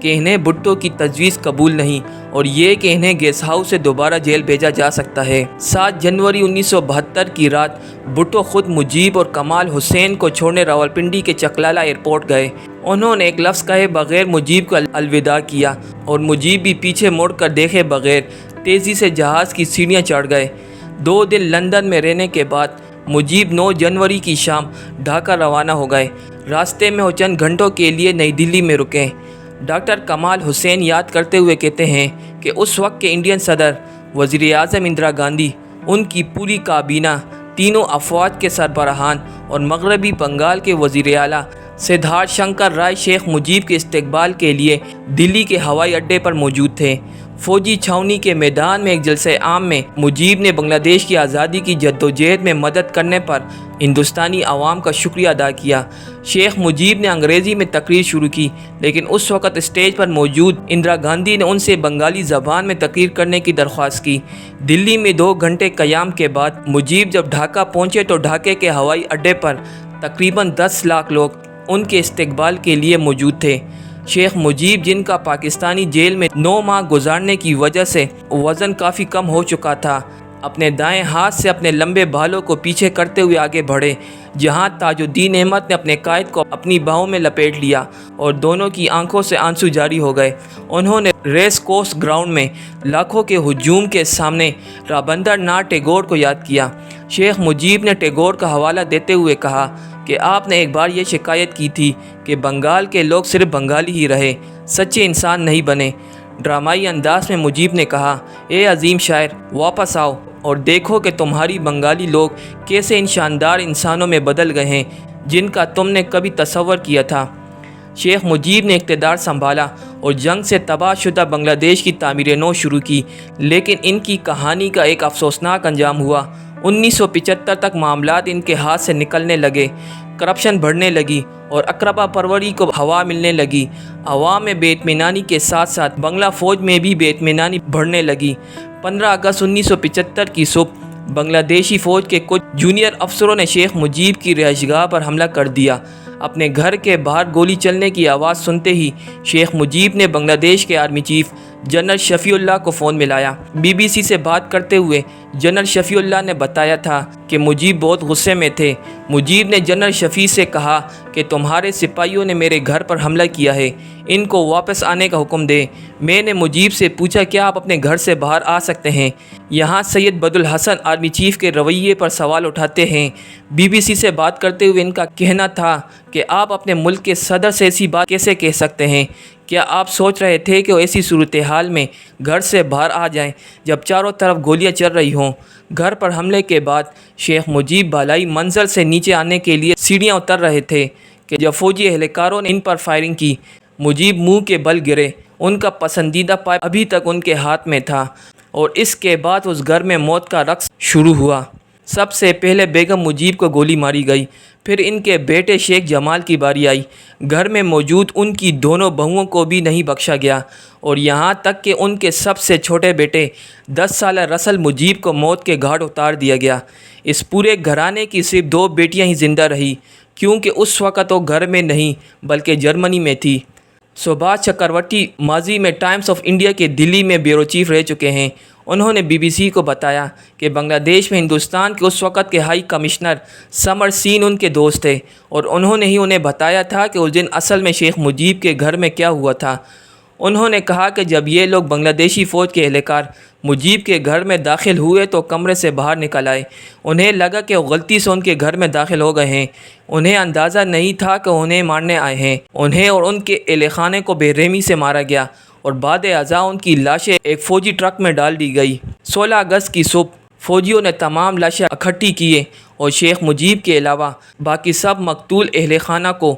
کہ انہیں بھٹو کی تجویز قبول نہیں اور یہ کہ انہیں گیسٹ ہاؤس سے دوبارہ جیل بھیجا جا سکتا ہے۔ 7 جنوری 1972 کی رات بھٹو خود مجیب اور کمال حسین کو چھوڑنے راولپنڈی کے چکلالہ ایئرپورٹ گئے۔ انہوں نے ایک لفظ کہے بغیر مجیب کو الوداع کیا اور مجیب بھی پیچھے مڑ کر دیکھے بغیر تیزی سے جہاز کی سیڑھیاں چڑھ گئے۔ 2 دن لندن میں رہنے کے بعد مجیب 9 جنوری کی شام ڈھاکہ روانہ ہو گئے۔ راستے میں وہ چند گھنٹوں کے لیے نئی دلی میں رکے۔ ڈاکٹر کمال حسین یاد کرتے ہوئے کہتے ہیں کہ اس وقت کے انڈین صدر وزیر اعظم اندرا گاندھی، ان کی پوری کابینہ، تینوں افواج کے سربراہان اور مغربی بنگال کے وزیر اعلیٰ سدھارتھ شنکر رائے شیخ مجیب کے استقبال کے لیے دلی کے ہوائی اڈے پر موجود تھے۔ فوجی چھاؤنی کے میدان میں ایک جلسہ عام میں مجیب نے بنگلہ دیش کی آزادی کی جدوجہد میں مدد کرنے پر ہندوستانی عوام کا شکریہ ادا کیا۔ شیخ مجیب نے انگریزی میں تقریر شروع کی، لیکن اس وقت اسٹیج پر موجود اندرا گاندھی نے ان سے بنگالی زبان میں تقریر کرنے کی درخواست کی۔ دلی میں 2 گھنٹے قیام کے بعد مجیب جب ڈھاکہ پہنچے تو ڈھاکے کے ہوائی اڈے پر تقریباً 10 لاکھ لوگ ان کے استقبال کے لیے موجود تھے۔ شیخ مجیب، جن کا پاکستانی جیل میں 9 ماہ گزارنے کی وجہ سے وزن کافی کم ہو چکا تھا، اپنے دائیں ہاتھ سے اپنے لمبے بالوں کو پیچھے کرتے ہوئے آگے بڑھے، جہاں تاج الدین احمد نے اپنے قائد کو اپنی باہوں میں لپیٹ لیا اور دونوں کی آنکھوں سے آنسو جاری ہو گئے۔ انہوں نے ریس کورس گراؤنڈ میں لاکھوں کے ہجوم کے سامنے رابندر ناتھ ٹیگور کو یاد کیا۔ شیخ مجیب نے ٹیگور کا حوالہ دیتے ہوئے کہا کہ آپ نے ایک بار یہ شکایت کی تھی کہ بنگال کے لوگ صرف بنگالی ہی رہے، سچے انسان نہیں بنے۔ ڈرامائی انداز میں مجیب نے کہا، اے عظیم شاعر، واپس آؤ اور دیکھو کہ تمہاری بنگالی لوگ کیسے ان شاندار انسانوں میں بدل گئے ہیں جن کا تم نے کبھی تصور کیا تھا۔ شیخ مجیب نے اقتدار سنبھالا اور جنگ سے تباہ شدہ بنگلہ دیش کی تعمیر نو شروع کی، لیکن ان کی کہانی کا ایک افسوسناک انجام ہوا۔ 1975 تک معاملات ان کے ہاتھ سے نکلنے لگے، کرپشن بڑھنے لگی اور اقربا پروری کو ہوا ملنے لگی۔ عوام میں بے اطمینانی کے ساتھ ساتھ بنگلہ فوج میں بھی بے اطمینانی بڑھنے لگی۔ 15 اگست 1975 کی صبح بنگلہ دیشی فوج کے کچھ جونیئر افسروں نے شیخ مجیب کی رہائش گاہ پر حملہ کر دیا۔ اپنے گھر کے باہر گولی چلنے کی آواز سنتے ہی شیخ مجیب نے بنگلہ دیش کے army chief general Shafiullah کو فون ملایا۔ بی بی سی سے بات کرتے ہوئے جنرل شفیع اللہ نے بتایا تھا کہ مجیب بہت غصے میں تھے۔ مجیب نے جنرل شفیع سے کہا کہ تمہارے سپاہیوں نے میرے گھر پر حملہ کیا ہے، ان کو واپس آنے کا حکم دے۔ میں نے مجیب سے پوچھا کیا آپ اپنے گھر سے باہر آ سکتے ہیں؟ یہاں سید بدالحسن آرمی چیف کے رویے پر سوال اٹھاتے ہیں۔ بی بی سی سے بات کرتے ہوئے ان کا کہنا تھا کہ آپ اپنے ملک کے صدر سے ایسی بات کیسے کہہ سکتے ہیں؟ کیا آپ سوچ رہے تھے کہ وہ ایسی صورتحال میں گھر سے باہر آ جائیں جب چاروں طرف گولیاں چل رہی ہوں؟ گھر پر حملے کے بعد شیخ مجیب بالائی منزل سے نیچے آنے کے لیے سیڑھیاں اتر رہے تھے کہ جب فوجی اہلکاروں نے ان پر فائرنگ کی۔ مجیب منہ کے بل گرے، ان کا پسندیدہ پائپ ابھی تک ان کے ہاتھ میں تھا اور اس کے بعد اس گھر میں موت کا رقص شروع ہوا۔ سب سے پہلے بیگم مجیب کو گولی ماری گئی، پھر ان کے بیٹے شیخ جمال کی باری آئی۔ گھر میں موجود ان کی دونوں بہوؤں کو بھی نہیں بخشا گیا اور یہاں تک کہ ان کے سب سے چھوٹے بیٹے 10 سالہ رسل مجیب کو موت کے گھاٹ اتار دیا گیا۔ اس پورے گھرانے کی صرف 2 بیٹیاں ہی زندہ رہی، کیونکہ اس وقت وہ گھر میں نہیں بلکہ جرمنی میں تھی۔ سبھاش چکرورتی ماضی میں ٹائمز آف انڈیا کے دلی میں بیورو چیف رہ چکے ہیں۔ انہوں نے بی بی سی کو بتایا کہ بنگلہ دیش میں ہندوستان کے اس وقت کے ہائی کمشنر سمر سین ان کے دوست تھے اور انہوں نے ہی انہیں بتایا تھا کہ اس دن اصل میں شیخ مجیب کے گھر میں کیا ہوا تھا۔ انہوں نے کہا کہ جب یہ لوگ بنگلہ دیشی فوج کے اہلکار مجیب کے گھر میں داخل ہوئے تو کمرے سے باہر نکل آئے۔ انہیں لگا کہ وہ غلطی سے ان کے گھر میں داخل ہو گئے ہیں۔ انہیں اندازہ نہیں تھا کہ انہیں مارنے آئے ہیں۔ انہیں اور ان کے اہل خانے کو بے رحمی سے مارا گیا اور بعد ازاں ان کی لاشیں ایک فوجی ٹرک میں ڈال دی گئی۔ 16 اگست کی صبح فوجیوں نے تمام لاشیں اکٹھی کیے اور شیخ مجیب کے علاوہ باقی سب مقتول اہل خانہ کو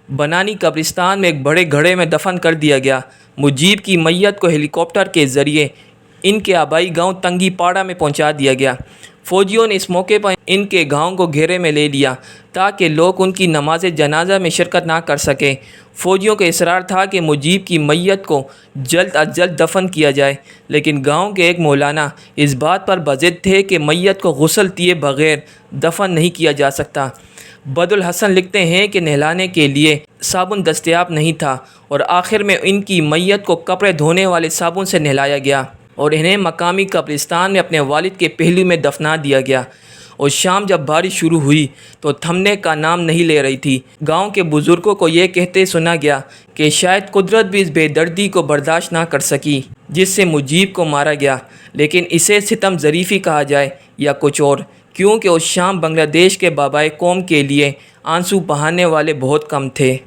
بنانی قبرستان میں ایک بڑے گڑھے میں دفن کر دیا گیا۔ مجیب کی میت کو ہیلی کاپٹر کے ذریعے ان کے آبائی گاؤں تنگی پاڑا میں پہنچا دیا گیا۔ فوجیوں نے اس موقع پر ان کے گاؤں کو گھیرے میں لے لیا تاکہ لوگ ان کی نماز جنازہ میں شرکت نہ کر سکیں۔ فوجیوں کا اصرار تھا کہ مجیب کی میت کو جلد از جلد دفن کیا جائے، لیکن گاؤں کے ایک مولانا اس بات پر بضد تھے کہ میت کو غسل دیے بغیر دفن نہیں کیا جا سکتا۔ بدالحسن لکھتے ہیں کہ نہلانے کے لیے صابن دستیاب نہیں تھا اور آخر میں ان کی میت کو کپڑے دھونے والے صابن سے نہلایا گیا اور انہیں مقامی قبرستان میں اپنے والد کے پہلو میں دفنا دیا گیا۔ اور شام جب بارش شروع ہوئی تو تھمنے کا نام نہیں لے رہی تھی۔ گاؤں کے بزرگوں کو یہ کہتے سنا گیا کہ شاید قدرت بھی اس بے دردی کو برداشت نہ کر سکی جس سے مجیب کو مارا گیا، لیکن اسے ستم ظریفی کہا جائے یا کچھ اور، کیونکہ اس شام بنگلہ دیش کے بابائے قوم کے لیے آنسو بہانے والے بہت کم تھے۔